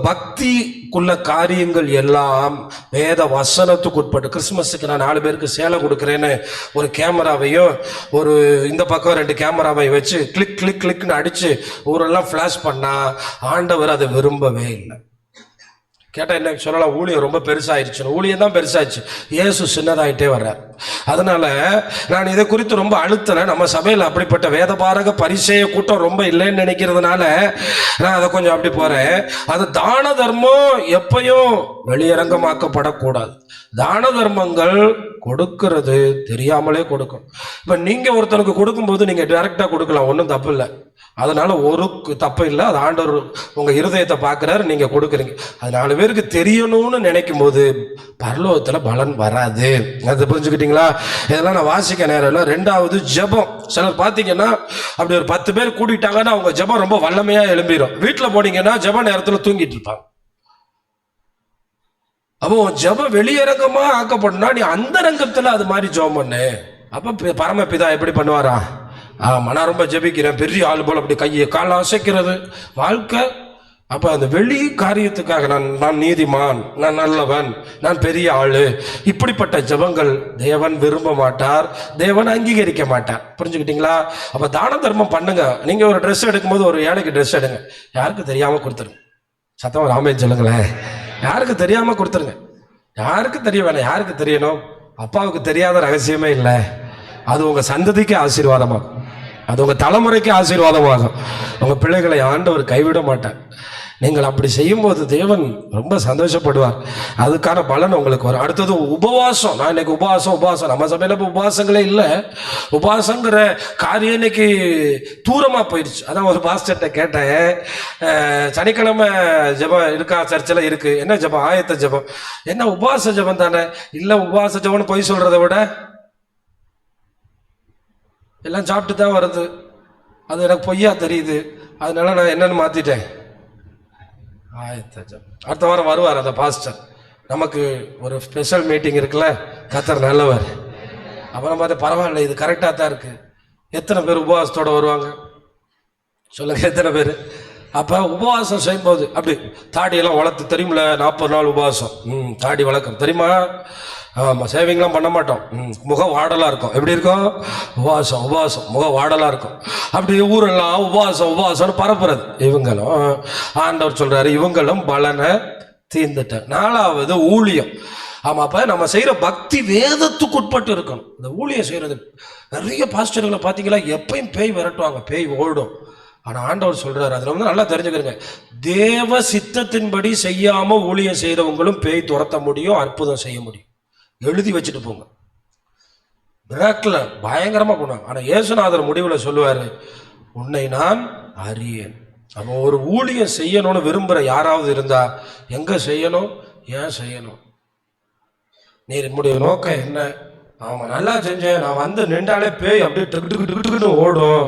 பக்திக்குள்ள காரியங்கள் எல்லாம் வேத வசனத்துக்கு உட்பட்டு. கிறிஸ்துமஸுக்கு நான் 4 பேருக்கு சேலை கொடுக்குறேன்னு ஒரு கேமராவையும் ஒரு இந்த பக்கம் 2 கேமராவையும் வச்சு கிளிக் கிளிக் கிளிக்னு அடிச்சு ஊரெல்லாம் ஃபிளாஷ் பண்ணா ஆண்டவர் அதை விரும்பவே இல்லை. கேட்டால் என்ன சொல்லலாம், ஊழியம் ரொம்ப பெருசாகிடுச்சுன்னு. ஊழியம் தான் பெருசாச்சு, இயேசு சின்னதாகிட்டே வர்றார். அதனால நான் இதை குறித்து ரொம்ப அழுத்தினேன். நம்ம சபையில் அப்படிப்பட்ட வேதபாரக பரிசேய கூட்டம் ரொம்ப இல்லைன்னு நினைக்கிறதுனால நான் அதை கொஞ்சம் அப்படி போகிறேன். அது தான தர்மம் எப்பயும் வெளியரங்கமாக்கப்படக்கூடாது. தான தர்மங்கள் கொடுக்கறது தெரியாமலே கொடுக்கணும். இப்போ நீங்கள் ஒருத்தனுக்கு கொடுக்கும்போது நீங்கள் டைரெக்டாக கொடுக்கலாம், ஒன்றும் தப்பு இல்லை. அதனால ஒரு தப்பு இல்லை. அது ஆண்டவர் உங்கள் இருதயத்தை பார்க்குறாரு, நீங்கள் கொடுக்குறீங்க. அது 4 பேருக்கு தெரியணும்னு நினைக்கும் போது பரலோகத்தில் பலன் வராது. அதை புரிஞ்சுக்கிட்டீங்களா? இதெல்லாம் நான் வாசிக்க நேரம் இல்லை. 2வது ஜெபம். சிலர் பார்த்தீங்கன்னா அப்படி ஒரு 10 பேர் கூட்டிட்டாங்கன்னா அவங்க ஜெபம் ரொம்ப வல்லமையாக எழும்பிடும். வீட்டில் போனீங்கன்னா ஜெப நேரத்தில் தூங்கிட்டு இருப்பாங்க. அப்போ ஜெபம் வெளியரங்கமா ஆக்கப்படனா நீ அந்த ரங்கத்தில் அது மாதிரி ஜெபம் பண்ணு. அப்போ பரமபிதா எப்படி பண்ணுவாரா? ஆமாம், நான் ரொம்ப ஜெபிக்கிறேன், பெரிய ஆள் போல் அப்படி கையை காலை அசைக்கிறது வாழ்க்கை. அப்போ அந்த வெளி காரியத்துக்காக நான் நீதிமான், நான் நல்லவன், நான் பெரிய ஆளு, இப்படிப்பட்ட ஜெபங்கள் தேவன் விரும்ப மாட்டார், தேவன் அங்கீகரிக்க மாட்டார். புரிஞ்சுக்கிட்டீங்களா? அப்போ தான தர்மம் பண்ணுங்க. நீங்கள் ஒரு ட்ரெஸ் எடுக்கும்போது ஒரு ஏழைக்கு ட்ரெஸ் எடுங்க, யாருக்கு தெரியாமல் கொடுத்துருங்க. சத்தம் ராமேன் சொல்லுங்களேன். யாருக்கு தெரியாமல் கொடுத்துருங்க. யாருக்கு தெரிய வேணாம். யாருக்கு தெரியணும்? அப்பாவுக்கு தெரியாத ரகசியமே இல்லை. அது உங்கள் சந்ததிக்கு ஆசீர்வாதமாகும், அது உங்கள் தலைமுறைக்கு ஆசீர்வாதமாகும். உங்கள் பிள்ளைகளை ஆண்டவர் கைவிட மாட்டார். நீங்கள் அப்படி செய்யும்போது தேவன் ரொம்ப சந்தோஷப்படுவார். அதுக்கான பலன் உங்களுக்கு வரும். அடுத்தது உபவாசம். நான் இன்னைக்கு உபவாசம் நம்ம சபையில் இப்போ உபவாசங்களே இல்லை. உபவாசங்கிற காரியம் இன்னைக்கு தூரமாக போயிடுச்சு. அதான் ஒரு பாஸ்டர்கிட்ட கேட்டேன், சனிக்கிழமை ஜெபம் இருக்கா? சர்ச்சில் இருக்கு. என்ன ஜெபம்? ஆயத்த ஜெபம். என்ன உபவாச ஜெபம் தானே? இல்லை, உபவாச ஜெபம்னு பொய் சொல்றதை விட எல்லாம் சாப்பிட்டு தான் வருது, அது எனக்கு பொய்யா தெரியுது. அதனால நான் என்னன்னு மாத்திட்டேன், ஆயத்த ஜெபம். அடுத்த வாரம் வருவார் அந்த பாஸ்டர். நமக்கு ஒரு ஸ்பெஷல் மீட்டிங் இருக்குல்ல, கர்த்தர் நல்லவர். அப்புறம் பார்த்து பரவாயில்ல, இது கரெக்டாக தான் இருக்கு. எத்தனை பேர் உபவாசத்தோடு வருவாங்க சொல்லுங்க? எத்தனை பேர்? அப்போ உபவாசம் செய்யும்போது அப்படி தாடியெல்லாம் வளர்த்து, தெரியுமில்ல, 40 நாள் உபவாசம். தாடி வளர்க்கும் தெரியுமா? ஆமாம், சேவிங்லாம் பண்ண மாட்டோம். முகம் வாடலாக இருக்கும். எப்படி இருக்கும்? உபவாசம் முகம் வாடலாக இருக்கும். அப்படி ஊரெல்லாம் உபவாசம்னு பரப்புறது. இவங்களும் ஆண்டவர் சொல்கிறாரு, இவங்களும் பலனை தீர்ந்துட்டார். 4வது ஊழியம். ஆமாம், அப்போ நம்ம செய்கிற பக்தி வேதத்துக்கு உட்பட்டு இருக்கணும். இந்த ஊழியம் செய்கிறது நிறைய பாஸ்டர்களை பார்த்தீங்களா, எப்பயும் பேய் விரட்டுவாங்க, பேய் ஓடும். ஆனால் ஆண்டவர் சொல்கிறார், அதில் வந்து நல்லா தெரிஞ்சுக்கிறங்க, தேவ சித்தத்தின்படி செய்யாமல் ஊழியம் செய்கிறவங்களும் பேய் துரத்த முடியும், அற்புதம் செய்ய முடியும். எழுதி வச்சுட்டு போங்க. மிராக்கில் பயங்கரமாக பண்ணுவாங்க. ஆனால் இயேசுநாதர் முடிவில் சொல்லுவார், உன்னை நான் அறியேன். அப்போ ஒரு ஊழியம் செய்யணும்னு விரும்புகிற யாராவது இருந்தா எங்கே செய்யணும், ஏன் செய்யணும், நீ என்னுடைய நோக்கம் என்ன? ஆமாம், நல்லா செஞ்சேன், நான் வந்து நின்றாலே பேய் அப்படியே டக்குன்னு ஓடும்.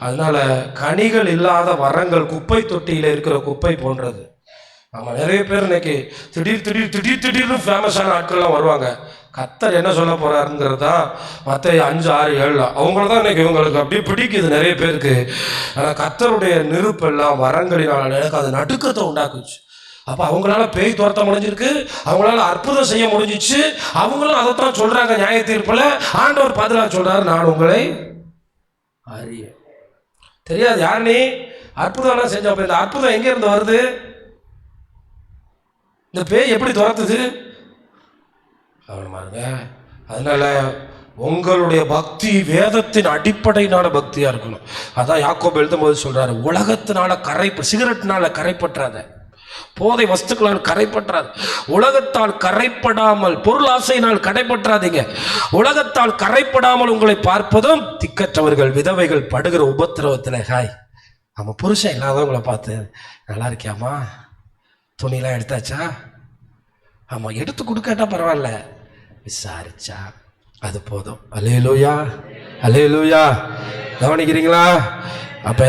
அதனால கனிகள் இல்லாத வரங்கள் குப்பை தொட்டியில் இருக்கிற குப்பை போன்றது. ஆமாம், நிறைய பேர் இன்னைக்கு திடீர்னு ஃபேமஸான ஆட்கள்லாம் வருவாங்க. கர்த்தர் என்ன சொல்ல போறாருங்கிறது தான் மத்தேயு 5, 6, 7 அவங்கள தான் இன்னைக்கு இவங்களுக்கு அப்படியே பிடிக்குது நிறைய பேருக்கு. ஆனால் கர்த்தருடைய நெருப்பெல்லாம் வரங்களினால் எனக்கு அது நடுக்கத்தை உண்டாக்குச்சு. அப்போ அவங்களால பேய் துரத்த முடிஞ்சிருக்கு, அவங்களால அற்புதம் செய்ய முடிஞ்சிச்சு. அவங்களும் அதைத்தான் சொல்றாங்க நியாய தீர்ப்பில். ஆண்டவர் பதிலாக சொல்றாரு, நான் உங்களை அறிய தெரியாது. யார் நீ? அற்புதம்லாம் செஞ்சப்ப இந்த அற்புதம் எங்க இருந்து வருது? இந்த பேய் எப்படி துரத்துது? கவனமாருங்க. அதனால உங்களுடைய பக்தி வேதத்தின் அடிப்படையினால பக்தியா இருக்கணும். அதான் யாக்கோபு எழுதும்போது சொல்றாரு, உலகத்தினால சிகரெட்னால கரைப்பற்றாத, போதை வஸ்துக்களால் கரைப்பற்றாது, உலகத்தால் கரைப்படாமல், பொருள் ஆசையினால் கரைப்பற்றாதீங்க. உலகத்தால் கரைப்படாமல் உங்களை பார்ப்பதும் திக்கற்றவர்கள் விதவைகள் படுகிற உபத்திரவத்தில். ஹாய், நம்ம புருஷன் இல்லாதவங்களை பார்த்து நல்லா இருக்கியாமா, துணியெல்லாம் எடுத்தாச்சா, ஆமாம் எடுத்து கொடுக்காட்டா பரவாயில்ல, விசாரிச்சா அது போதும். அல்லேலூயா, அல்லேலூயா. கவனிக்கிறீங்களா?